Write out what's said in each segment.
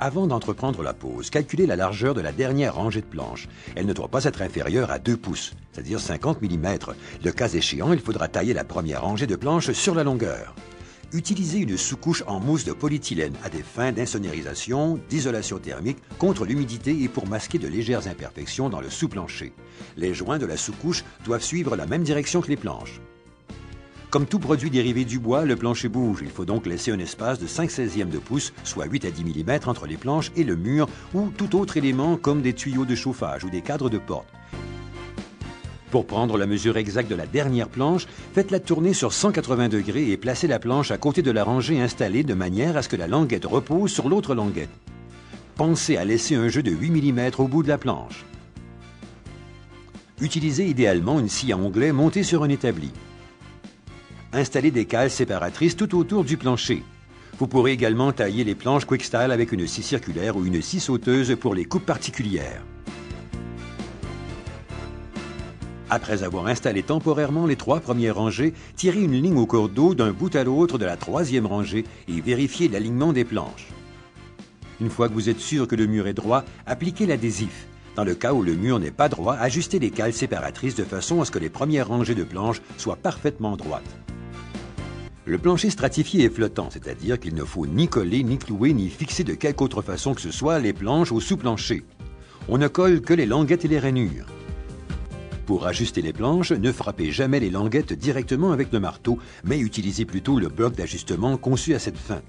Avant d'entreprendre la pose, calculez la largeur de la dernière rangée de planches. Elle ne doit pas être inférieure à 2 pouces, c'est-à-dire 50 mm. Le cas échéant, il faudra tailler la première rangée de planches sur la longueur. Utilisez une sous-couche en mousse de polyéthylène à des fins d'insonorisation, d'isolation thermique, contre l'humidité et pour masquer de légères imperfections dans le sous-plancher. Les joints de la sous-couche doivent suivre la même direction que les planches. Comme tout produit dérivé du bois, le plancher bouge. Il faut donc laisser un espace de 5/16 de pouce, soit 8 à 10 mm entre les planches et le mur ou tout autre élément comme des tuyaux de chauffage ou des cadres de porte. Pour prendre la mesure exacte de la dernière planche, faites-la tourner sur 180 degrés et placez la planche à côté de la rangée installée de manière à ce que la languette repose sur l'autre languette. Pensez à laisser un jeu de 8 mm au bout de la planche. Utilisez idéalement une scie à onglets montée sur un établi. Installez des cales séparatrices tout autour du plancher. Vous pourrez également tailler les planches Quickstyle avec une scie circulaire ou une scie sauteuse pour les coupes particulières. Après avoir installé temporairement les 3 premières rangées, tirez une ligne au cordeau d'un bout à l'autre de la 3e rangée et vérifiez l'alignement des planches. Une fois que vous êtes sûr que le mur est droit, appliquez l'adhésif. Dans le cas où le mur n'est pas droit, ajustez les cales séparatrices de façon à ce que les premières rangées de planches soient parfaitement droites. Le plancher stratifié est flottant, c'est-à-dire qu'il ne faut ni coller, ni clouer, ni fixer de quelque autre façon que ce soit les planches au sous-plancher. On ne colle que les languettes et les rainures. Pour ajuster les planches, ne frappez jamais les languettes directement avec le marteau, mais utilisez plutôt le bloc d'ajustement conçu à cette fin.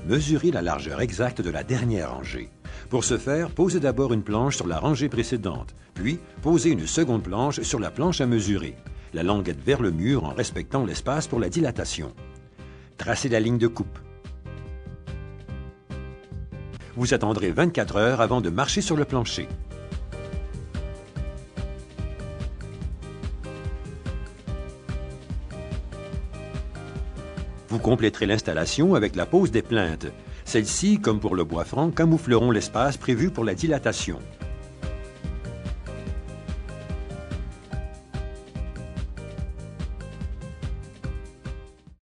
Mesurez la largeur exacte de la dernière rangée. Pour ce faire, posez d'abord une planche sur la rangée précédente, puis posez une seconde planche sur la planche à mesurer. La languette vers le mur en respectant l'espace pour la dilatation. Tracez la ligne de coupe. Vous attendrez 24 heures avant de marcher sur le plancher. Vous compléterez l'installation avec la pose des plinthes. Celles-ci, comme pour le bois franc, camoufleront l'espace prévu pour la dilatation.